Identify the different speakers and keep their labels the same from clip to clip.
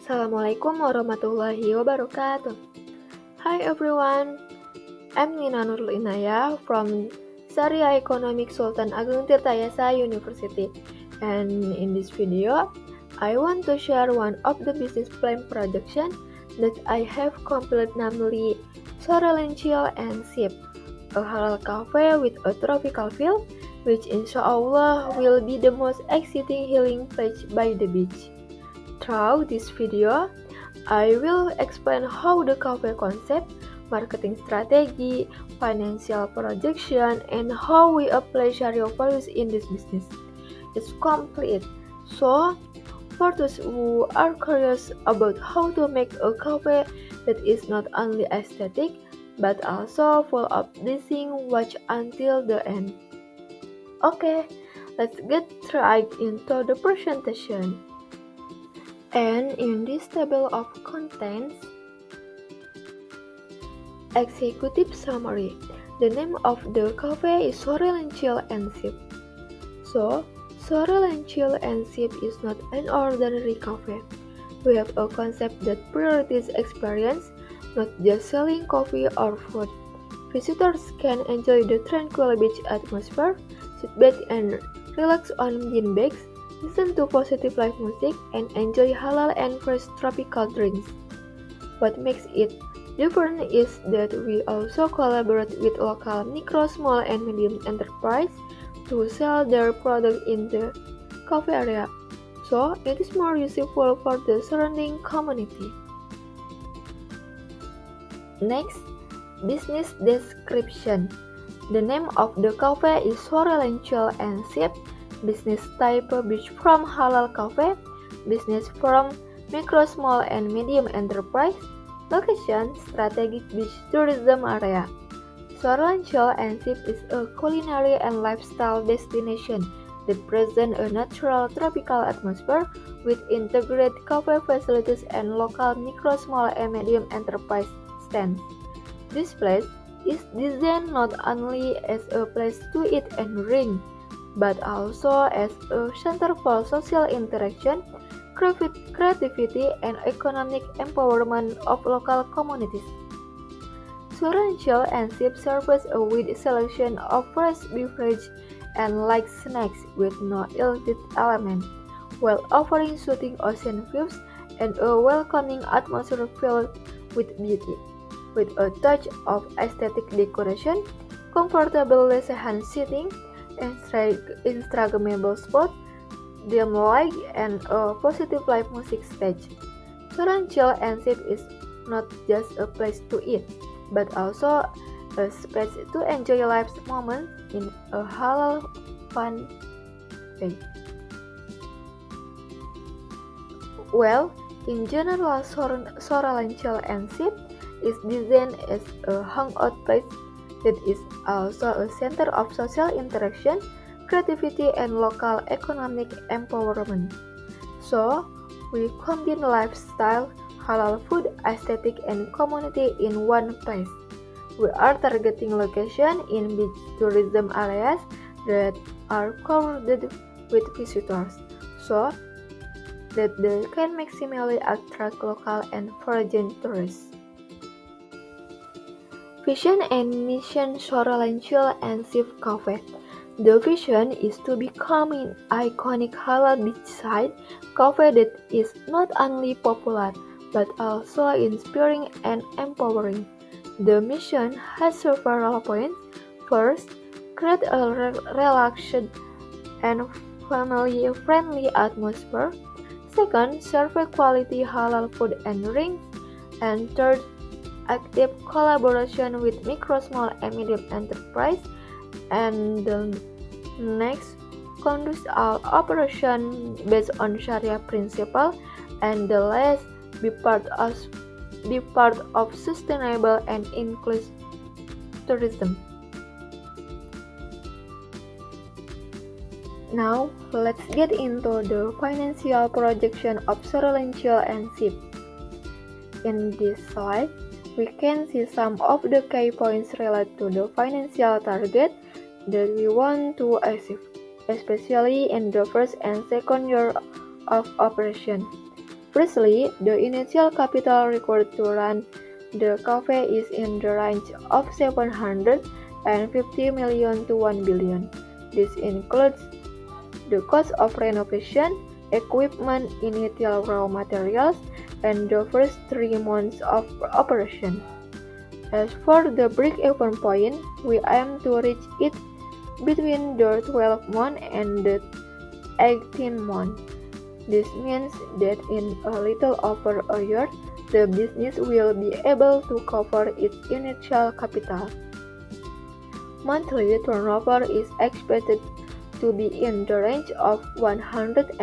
Speaker 1: Assalamualaikum warahmatullahi wabarakatuh. Hi everyone, I'm Nina Nurul Inayah from Syariah Economic Sultan Agung Tirtayasa University. And in this video, I want to share one of the business plan projection that I have completed, namely Soralenchil and Sip, a halal cafe with a tropical feel, which inshallah will be the most exciting healing place by the beach. Throughout this video, I will explain how the cafe concept, marketing strategy, financial projection, and how we apply Sharia values in this business. It's complete. So, for those who are curious about how to make a cafe that is not only aesthetic, but also full of blessing, watch until the end. Okay, let's get right into the presentation. And in this table of contents, executive summary. The name of the cafe is Soralenchil and Sip. So, Soralenchil and Sip is not an ordinary cafe. We have a concept that prioritizes experience, not just selling coffee or food. Visitors can enjoy the tranquil beach atmosphere, sit back and relax on bean bags, listen to positive live music, and enjoy halal and fresh tropical drinks. What makes it different is that we also collaborate with local micro, small, and medium enterprise to sell their product in the cafe area, so it is more useful for the surrounding community. Next, business description. The name of the cafe is Soralenchil and Sip. Business type beachfront halal cafe. Business from micro, small, and medium enterprise. Location strategic beach tourism area. Soralenchil and Sip is a culinary and lifestyle destination that presents a natural tropical atmosphere with integrated cafe facilities and local micro, small, and medium enterprise stands. This place is designed not only as a place to eat and drink, but also as a center for social interaction, creativity, and economic empowerment of local communities. Soralenchil and Sip serves a wide selection of fresh beverages and light snacks with no illicit element, while offering soothing ocean views and a welcoming atmosphere filled with beauty. With a touch of aesthetic decoration, comfortable lesehan seating, Instagrammable spot, dim light, and a positive live music stage. Soralenchil and Sip is not just a place to eat, but also a space to enjoy life's moments in a halal, fun way. Well, in general, Soralenchil and Sip is designed as a hangout place that is also a center of social interaction, creativity, and local economic empowerment. So, we combine lifestyle, halal food, aesthetic, and community in one place. We are targeting locations in beach tourism areas that are crowded with visitors, so that they can maximally attract local and foreign tourists. Vision and mission Soralenchil and Sip Cafe. The vision is to become an iconic halal beachside cafe that is not only popular but also inspiring and empowering. The mission has several points. First, create a relaxed and family-friendly atmosphere. Second, serve quality halal food and drinks. And third, active collaboration with micro, small, and medium enterprise. And the next, conduct all operations based on Sharia principle. And the last, be part of sustainable and inclusive tourism. Now, let's get into the financial projection of Soralenchil and Sip. In this slide, we can see some of the key points related to the financial target that we want to achieve, especially in the first and second year of operation. Firstly, the initial capital required to run the cafe is in the range of 750 million to 1 billion. This includes the cost of renovation, equipment, initial raw materials, and the first 3 months of operation. As for the break-even point, we aim to reach it between the 12 month and the 18 month. This means that in a little over a year, the business will be able to cover its initial capital. Monthly turnover is expected to be in the range of 150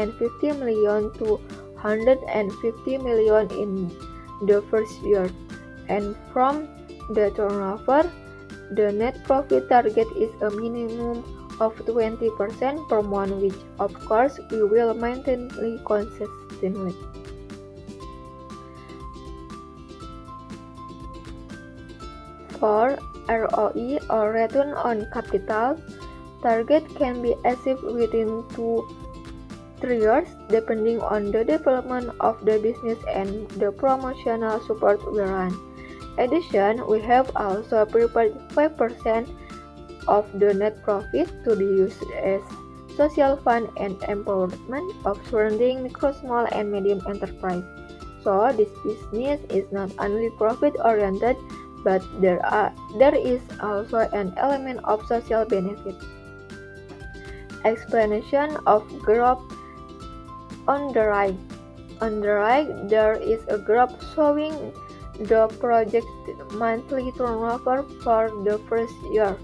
Speaker 1: million to 150 million in the first year, and from the turnover, the net profit target is a minimum of 20% per month, which of course we will maintain consistently. For ROE or return on capital, target can be achieved within 2-3 years depending on the development of the business and the promotional support we run. In addition, we have also prepared 5% of the net profit to be used as social fund and empowerment of surrounding micro, small, and medium enterprise. So this business is not only profit-oriented, but there is also an element of social benefit. Explanation of graph on the right. On the right, there is a graph showing the projected monthly turnover for the first year.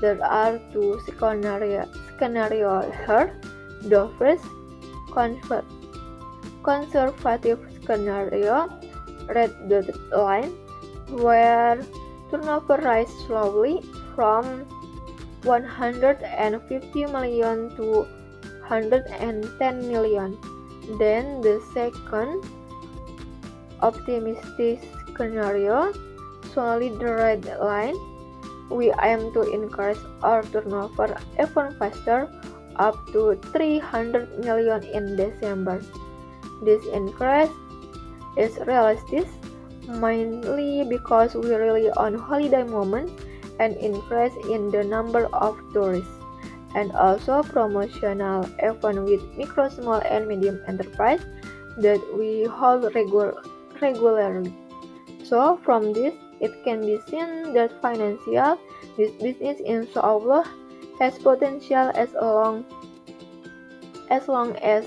Speaker 1: There are two scenarios here. The first, conservative scenario, red dotted line, where turnover rises slowly from 150 million to 110 million. Then the second, optimistic scenario, solid red line, we aim to increase our turnover even faster, up to 300 million in December. This increase is realistic, mainly because we rely on holiday moments and increase in the number of tourists, and also promotional events with micro, small, and medium enterprise that we hold regularly. So from this, it can be seen that this business inshallah has potential as long as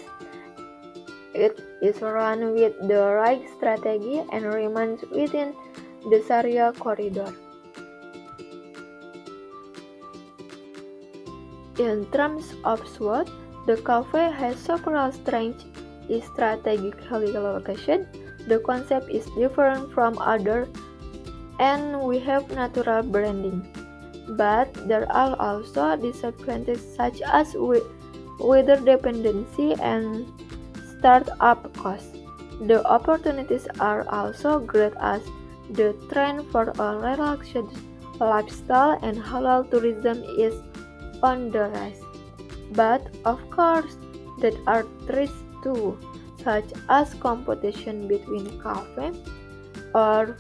Speaker 1: it is run with the right strategy and remains within the Sharia corridor. In terms of SWOT, the cafe has several strengths. Is strategically located. The concept is different from others, and we have natural branding. But there are also disadvantages such as weather dependency and startup costs. The opportunities are also great as the trend for a relaxed lifestyle and halal tourism is on the rise. But of course, there are threats too, such as competition between cafes or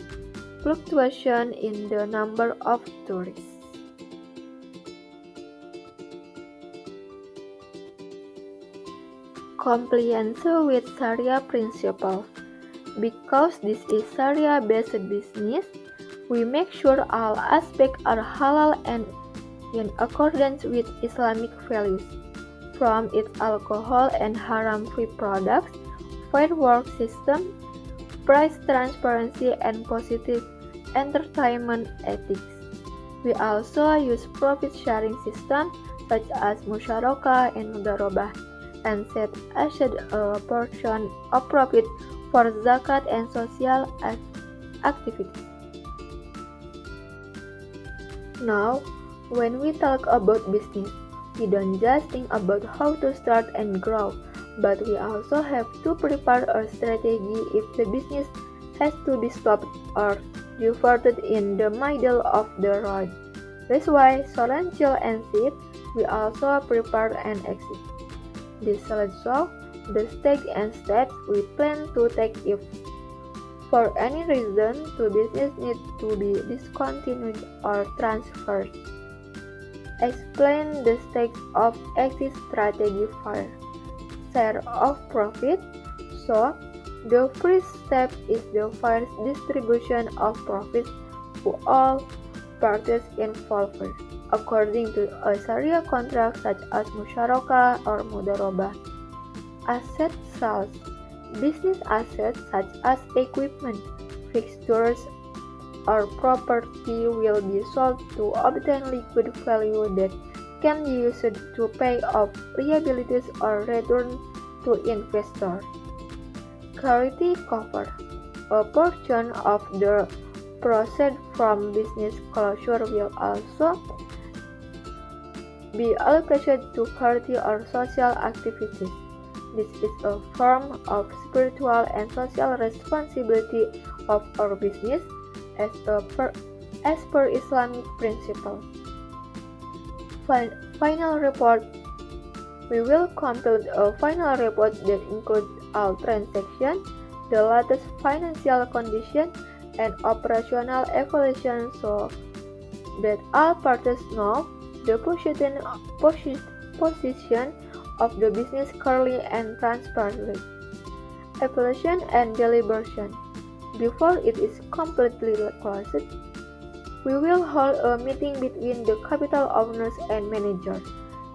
Speaker 1: fluctuation in the number of tourists. Compliance with Sharia principles. Because this is Sharia-based business, we make sure all aspects are halal and in accordance with Islamic values, from its alcohol and haram-free products, fair work system, price transparency, and positive entertainment ethics. We also use profit-sharing systems such as musyarakah and mudarabah, and set aside a portion of profit for zakat and social activities. Now, when we talk about business, we don't just think about how to start and grow, but we also have to prepare a strategy if the business has to be stopped or diverted in the middle of the road. That's why Solan Chill and Seed, we also prepare an exit. This slideshow the stage and steps we plan to take if, for any reason, the business needs to be discontinued or transferred. Explain the stakes of exit strategy for share of profit. So, the first step is the fair distribution of profits to all parties involved, according to a Sharia contract such as musyarakah or mudharabah. Asset sales. Business assets such as equipment, fixtures, or property will be sold to obtain liquid value that can be used to pay off liabilities or return to investors. Carry cover. A portion of the proceeds from business closure will also be allocated to charity or social activities. This is a form of spiritual and social responsibility of our business as per Islamic principle. Final report. We will compile a final report that includes all transactions, the latest financial condition, and operational evaluation so that all parties know the position of the business clearly and transparently. Evaluation and deliberation. Before it is completely closed, we will hold a meeting between the capital owners and managers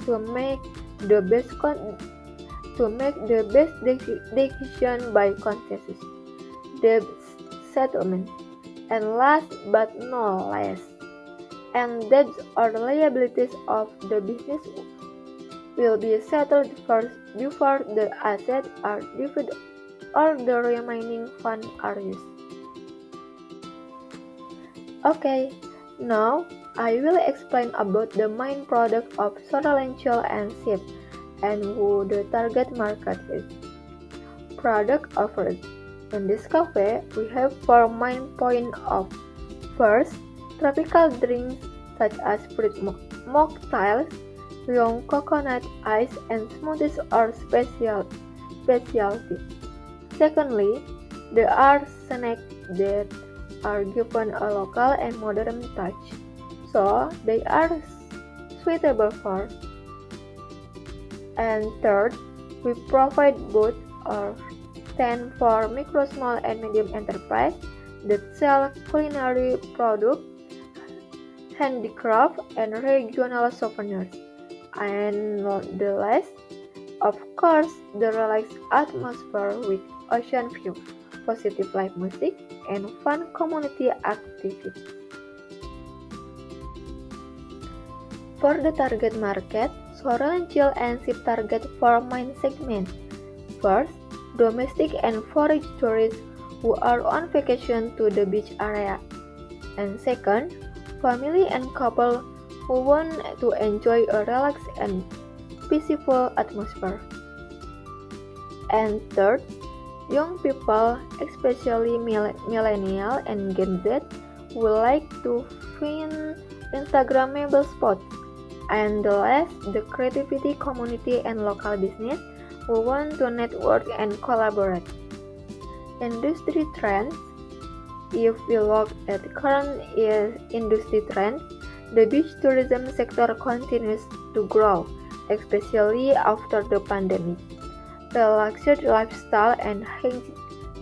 Speaker 1: to make the best decision by consensus. Debt settlement. And last but not least, and debts or liabilities of the business will be settled first before the assets are divided or the remaining funds are used. Okay, now I will explain about the main product of Sorrel and Sip and who the target market is. Product offered. In this cafe, we have 4 main points of first, tropical drinks such as fruit mocktails, young coconut ice, and smoothies or specialty. Secondly, there are snacks that are given a local and modern touch, so they are suitable for. And third, we provide booths or stand for micro, small, and medium enterprise that sell culinary products, handicraft, and regional souvenirs. And the last, of course, the relaxed atmosphere with ocean view, positive live music, and fun community activities. For the target market, Sorrel and Sip target 4 main segments. First, domestic and foreign tourists who are on vacation to the beach area. And second, family and couple who want to enjoy a relaxed and peaceful atmosphere. And third, young people, especially millennial and Gen Z, who like to find Instagrammable spots. And the last, the creativity community and local business who want to network and collaborate. Industry trends. If we look at current industry trends, the beach tourism sector continues to grow, especially after the pandemic. Relaxed lifestyle and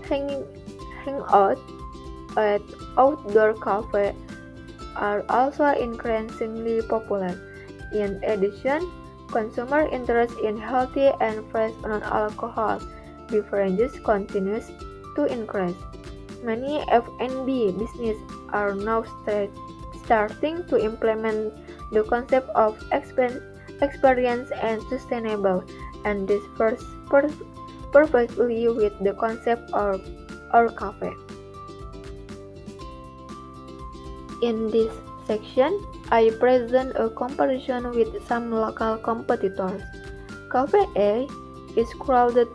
Speaker 1: hangout at outdoor cafes are also increasingly popular. In addition, consumer interest in healthy and fresh non-alcohol beverages continues to increase. Many F&B businesses are now starting to implement the concept of experience and sustainable, and this perfectly with the concept of our cafe. In this section, I present a comparison with some local competitors. Cafe A is crowded,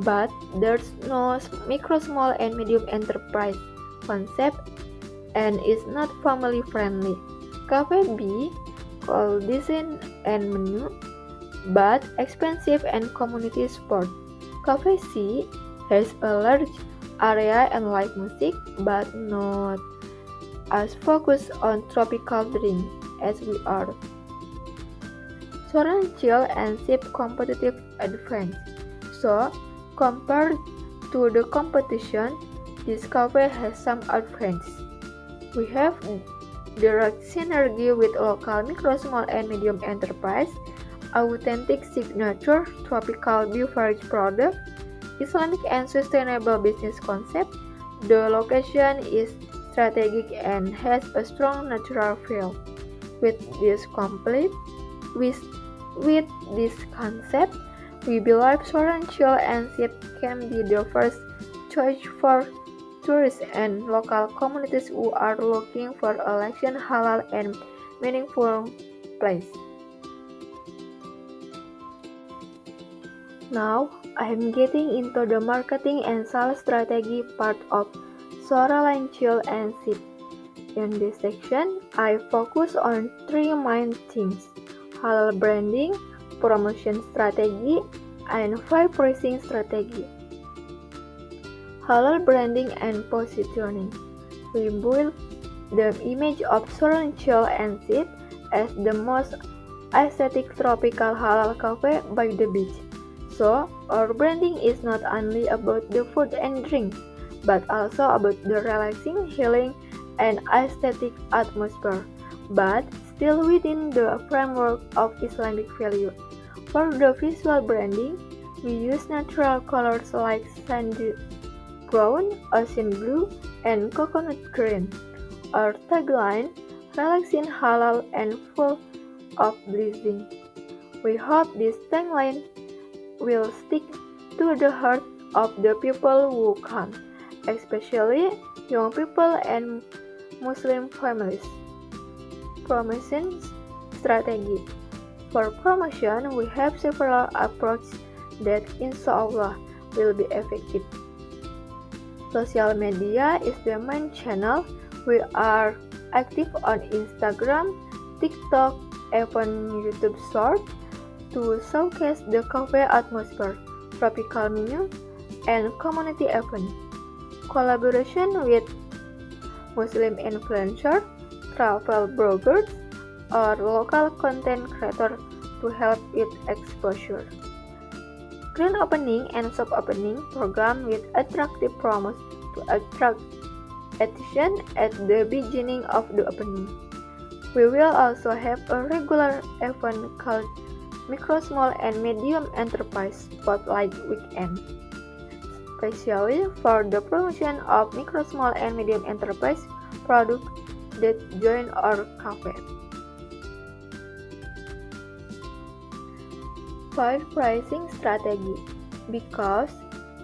Speaker 1: but there's no micro, small, and medium enterprise concept and is not family friendly. Cafe B called design and menu, but expensive and community sport. Cafe C has a large area and live music, but not as focused on tropical drink as we are. Soaran Chill and Sip competitive advantage. So, compared to the competition, this cafe has some advantages. We have direct synergy with local micro, small, and medium enterprise, authentic signature tropical beverage product, Islamic and sustainable business concept. The location is strategic and has a strong natural feel. With this complete, with, with this concept, we believe Soaran Chill and Sip can be the first choice for tourists and local communities who are looking for a luxurious, halal, and meaningful place. Now, I am getting into the marketing and sales strategy part of Soaran Chill and Sip. In this section, I focus on three main themes: halal branding, promotion strategy, and five pricing strategy. Halal branding and positioning. We build the image of Soaran Chill and Sip as the most aesthetic tropical halal cafe by the beach. So, our branding is not only about the food and drinks, but also about the relaxing, healing, and aesthetic atmosphere, but still within the framework of Islamic value. For the visual branding, we use natural colors like sandy brown, ocean blue, and coconut green. Our tagline, relaxing, halal, and full of blessing. We hope this tagline will stick to the heart of the people who come, especially young people and Muslim families. Promotion strategy. For promotion, we have several approaches that inshallah will be effective. Social media is the main channel. We are active on Instagram, TikTok, even YouTube Short to showcase the cafe atmosphere, tropical menu, and community event. Collaboration with Muslim influencers, travel bloggers, or local content creators to help with exposure. Grand opening and soft opening program with attractive promos to attract attention at the beginning of the opening. We will also have a regular event called Micro, Small, and Medium Enterprise Spotlight Weekend, especially for the promotion of micro, small, and medium enterprise products that join our cafe. 5. Pricing strategy. Because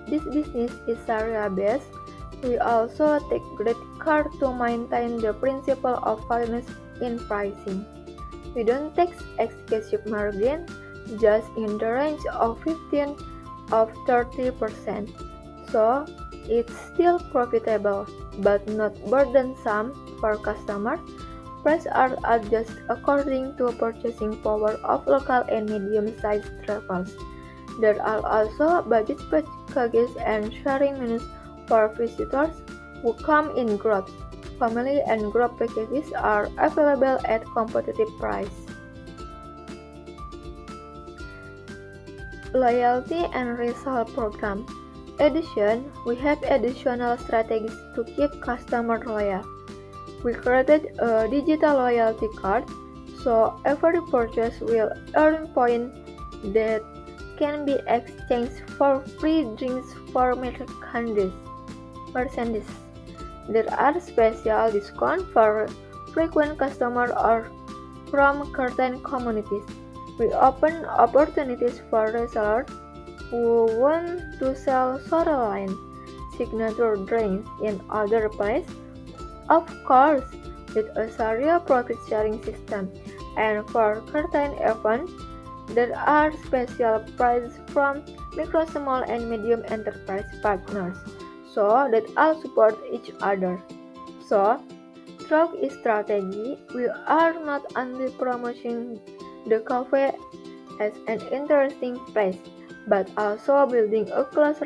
Speaker 1: this business is Sharia-based, we also take great care to maintain the principle of fairness in pricing. We don't take excessive margin, just in the range of 15 of 30%. So, it's still profitable, but not burdensome for customers. Prices are adjusted according to purchasing power of local and medium-sized travelers. There are also budget packages and sharing menus for visitors who come in groups. Family and group packages are available at competitive price. Loyalty and resale program. Addition, we have additional strategies to keep customers loyal. We created a digital loyalty card, so every purchase will earn points that can be exchanged for free drinks for merchandise. There are special discounts for frequent customers or from certain communities. We open opportunities for resellers who want to sell Soraline signature drinks in other places, of course, with a Sharia profit-sharing system. And for certain events, there are special prizes from micro, small, and medium enterprise partners, so that all support each other. So, through this strategy, we are not only promoting the cafe as an interesting place, but also building a close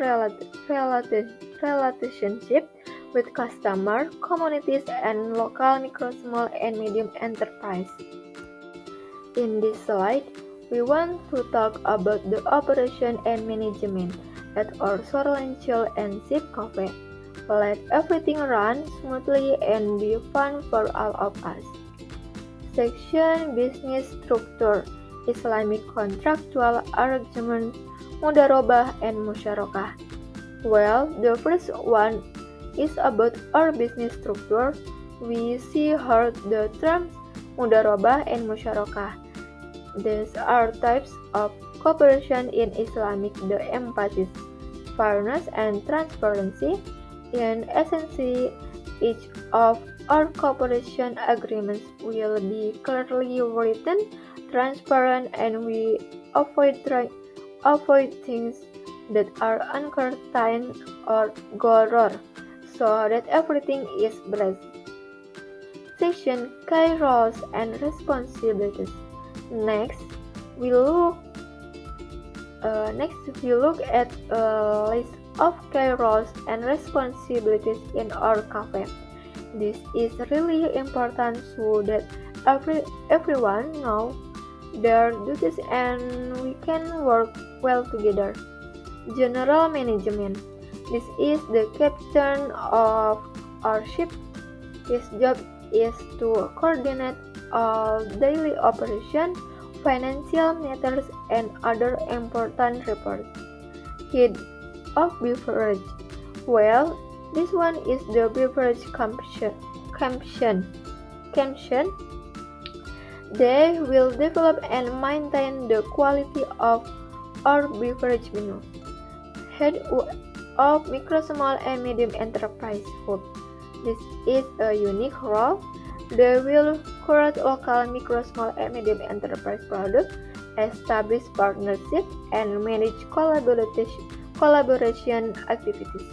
Speaker 1: relationship with customer, communities, and local micro, small, and medium enterprise. In this slide, we want to talk about the operation and management at our Sorlen Chill and Zip Cafe. Let everything run smoothly and be fun for all of us. Section Business Structure, Islamic Contractual Arrangements, Mudarobah and Musyarakah. Well, the first one is about our business structure. We see here the terms Mudarobah and Musyarakah. These are types of cooperation in Islamic that emphasize fairness and transparency. In essence, each of our cooperation agreements will be clearly written, transparent, and we avoid things that are uncertain or gharar, so that everything is blessed. Section Key Roles and Responsibilities. Next, we look at a list of key roles and responsibilities in our cafe. This is really important so that everyone knows their duties and we can work well together. General Management. This is the captain of our ship. His job is to coordinate all daily operations, financial matters, and other important reports. Head of Beverage. Well, this one is the beverage caption. They will develop and maintain the quality of our beverage menu. Head of Micro, Small, and Medium Enterprise Hub. This is a unique role. They will curate local micro, small, and medium enterprise products, establish partnerships, and manage collaboration activities.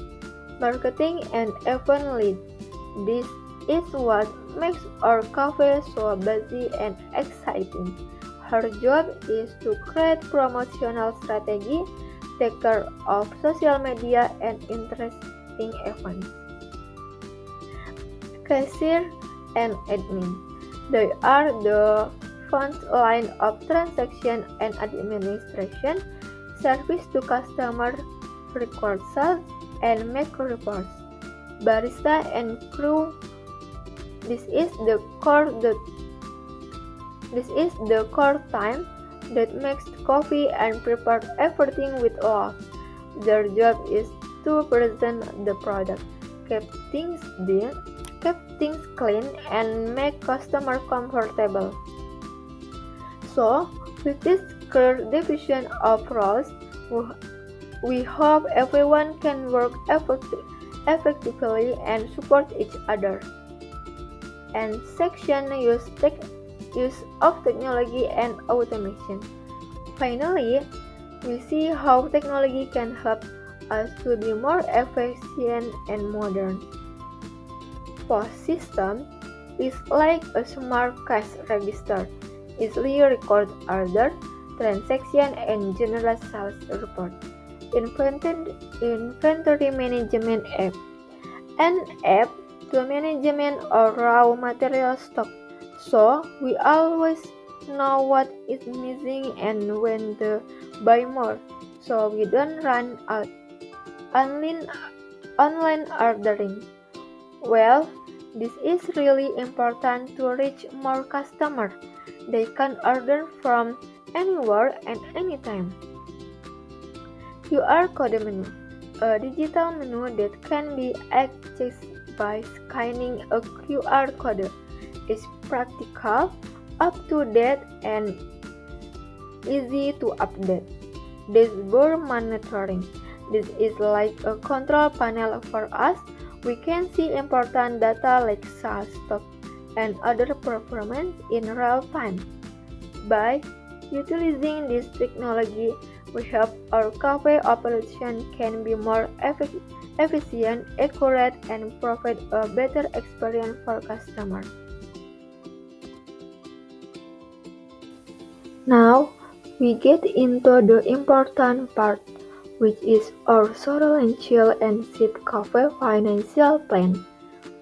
Speaker 1: Marketing and event lead. This is what makes our cafe so busy and exciting. Her job is to create promotional strategy, take care of social media, and interesting events. Cashier and admin. They are the front line of transaction and administration, service to customer, record sales, and make reports. Barista and crew. This is the core time that makes coffee and prepare everything with love. Their job is to present the product, keep things clean, and make customer comfortable. So, with this clear division of roles, we hope everyone can work effectively and support each other. And section use of technology and automation. Finally, we see how technology can help us to be more efficient and modern. POS system is like a smart cash register, easily record order, transaction, and generate sales report. Inventory management app. An app to management of raw material stock, so we always know what is missing and when to buy more, so we don't run out. Online ordering. Well, this is really important to reach more customers. They can order from anywhere and anytime. QR code menu. A digital menu that can be accessed by scanning a QR code is practical, up-to-date, and easy to update. Dashboard monitoring. This is like a control panel for us. We can see important data like sales, stock, and other performance in real time. By utilizing this technology, we hope our cafe operation can be more efficient, accurate, and provide a better experience for customers. Now, we get into the important part, which is our Sorrel&Chill and Seed Cafe financial plan.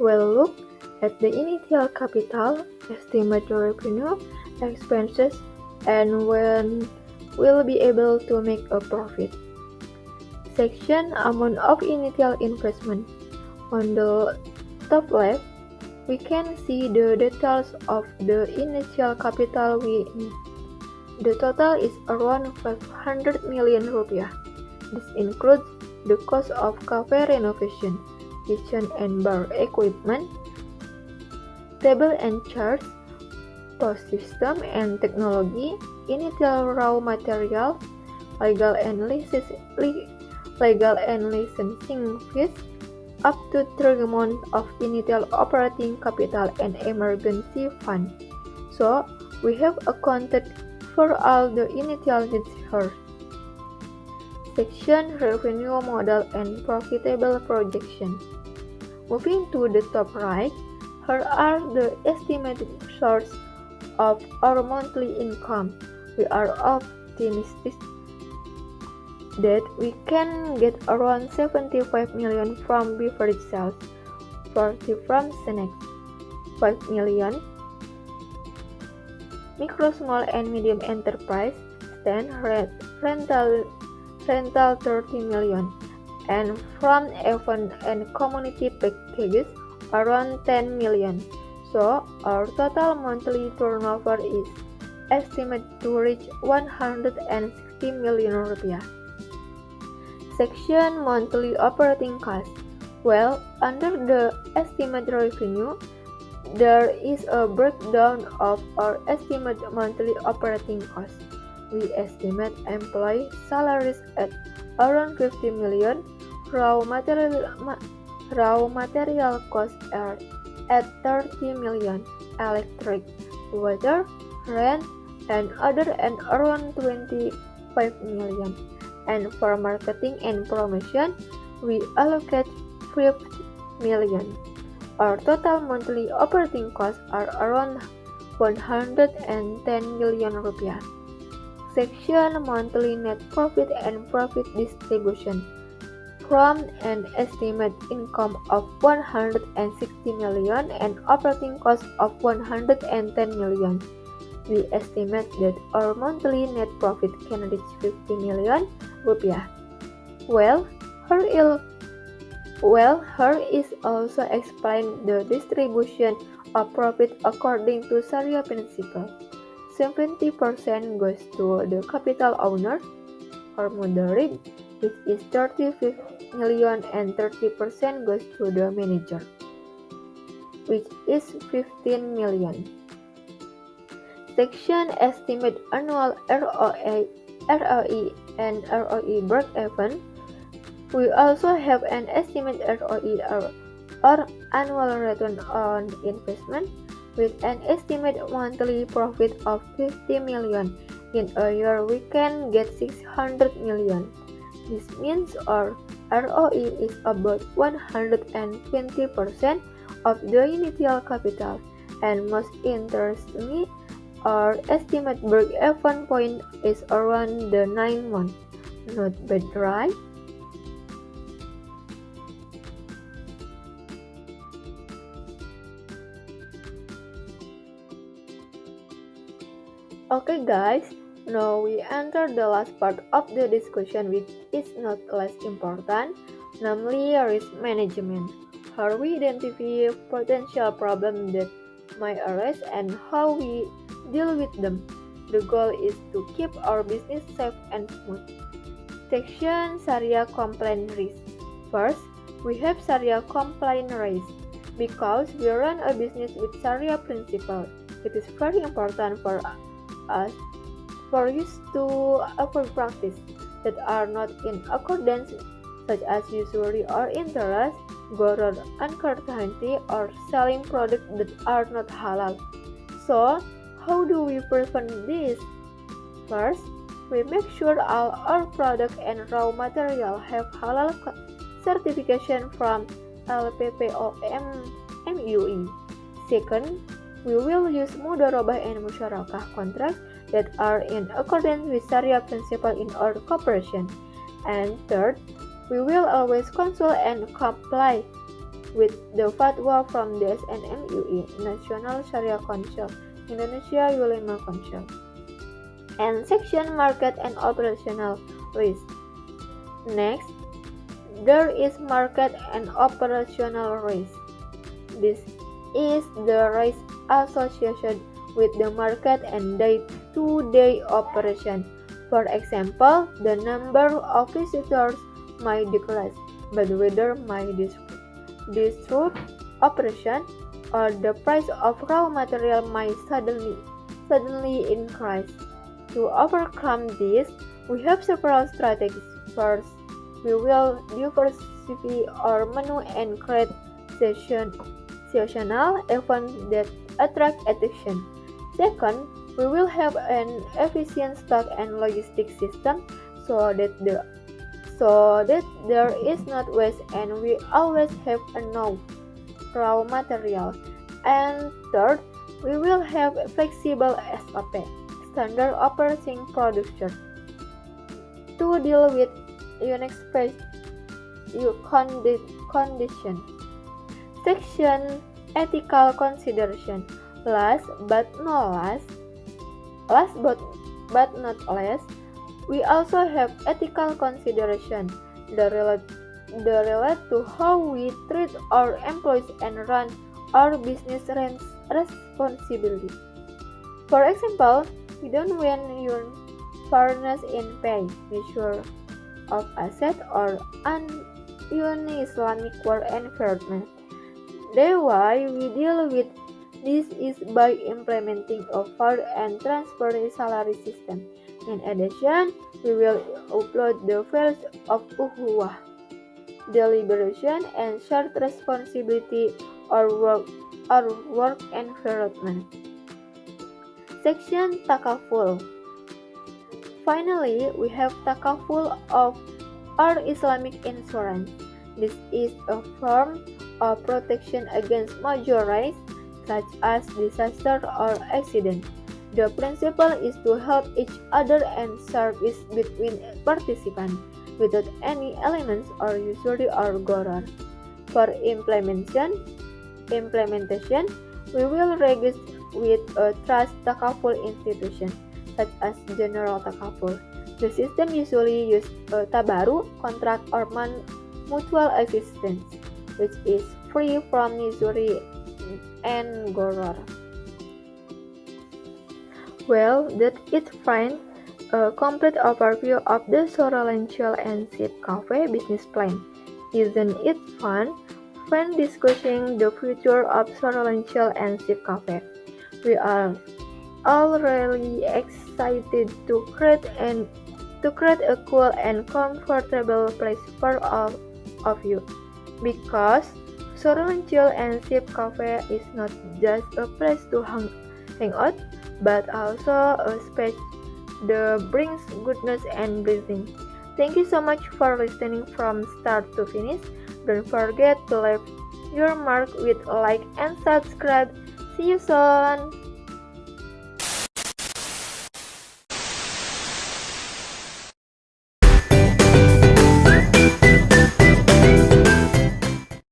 Speaker 1: We'll look at the initial capital, estimate the revenue, expenses, and when we'll be able to make a profit. Section Amount of initial investment. On the top left, we can see the details of the initial capital we need. The total is around 500 million rupiah. This includes the cost of cafe renovation, kitchen and bar equipment, table and chairs, POS system and technology, initial raw materials, legal and licensing fees, up to 3 months of initial operating capital and emergency fund. So, we have accounted for all the initial needs here. Section Revenue Model and Profitable Projection. Moving to the top right, here are the estimated sources of our monthly income. We are optimistic that we can get around 75 million from beverage sales, 40 from snacks, 5 million micro, small, and medium enterprise, stand rental 30 million, and from event and community packages around 10 million. So, our total monthly turnover is estimated to reach 160 million rupiah. Section Monthly Operating Costs. Well, under the estimated revenue, there is a breakdown of our estimated monthly operating costs. We estimate employee salaries at around 50 million, raw material costs are at 30 million, electric, water, rent, and other and around 25 million. And for marketing and promotion, we allocate 50 million. Our total monthly operating costs are around 110 million rupiah. Section Monthly Net Profit and Profit Distribution. From an estimated income of 160 million and operating costs of 110 million, we estimate that our monthly net profit can reach 50 million rupiah. Well, here is also explained the distribution of profit according to Sharia principle. 70% goes to the capital owner or mudarrib, which is 35 million, and 30% goes to the manager, which is 15 million. Section Estimate Annual ROE and ROE break-even. We also have an estimate ROE or annual return on investment with an estimated monthly profit of 50 million. In a year, we can get 600 million. This means our ROE is about 120% of the initial capital. And most interestingly, our estimate break-even point is around the 9 months. Not bad, right? Okay guys, now we enter the last part of the discussion, which is not less important, namely risk management. How we identify potential problems that might arise and how we deal with them. The goal is to keep our business safe and smooth. Section Sharia Compliant Risk. First, we have Sharia Compliant Risk. Because we run a business with Sharia principles, it is very important for us for use to avoid practice that are not in accordance, such as usury or interest, gharar, uncertainty, or selling products that are not halal. So, how do we prevent this? First, we make sure all our product and raw material have halal certification from LPPOM MUI. Second, we will use mudharabah and musyarakah contracts that are in accordance with Sharia principle in our cooperation. And third, we will always consult and comply with the fatwa from the SNMUI, National Sharia Council, Indonesia Ulema Council. And section market and operational risk. Next, there is market and operational risk. This is the risk associated with the market and day-to-day operation. For example, the number of visitors might decrease, but weather might disrupt operation, or the price of raw material might suddenly increase. To overcome this, we have several strategies. First, we will diversify our menu and create seasonal events that attract attention. Second, we will have an efficient stock and logistics system so that there is not waste and we always have enough raw material. And third, we will have flexible SOP, standard operating procedure, to deal with unexpected conditions. Section ethical consideration. Last but not least, we also have ethical consideration that relate to how we treat our employees and run our business responsibly. For example, we don't want your fairness in pay, measure of asset, or un-Islamic work environment. The way we deal with this is by implementing a fair and transparent salary system. In addition, we will upload the values of ukhuwah, deliberation, and shared responsibility or work environment. Section Takaful. Finally, we have Takaful of our Islamic insurance. This is a form of protection against major risks such as disaster or accident. The principle is to help each other and service between participants without any elements or usury or gharar. For implementation, we will register with a trust takaful institution such as General Takaful. The system usually uses a tabaru, contract, or mutual assistance, which is free from usury and gharar. Well, that is fine. A complete overview of the Sorrel&Chill and Ship Cafe business plan. Isn't it fun when discussing the future of Sorrel&Chill and Ship Cafe? We are all really excited to create a cool and comfortable place for all of you, because Sorrel&Chill and Ship Cafe is not just a place to hang out, but also a space that brings goodness and blessing. Thank you so much for listening from start to finish. Don't forget to leave your mark with a like and subscribe. See you soon!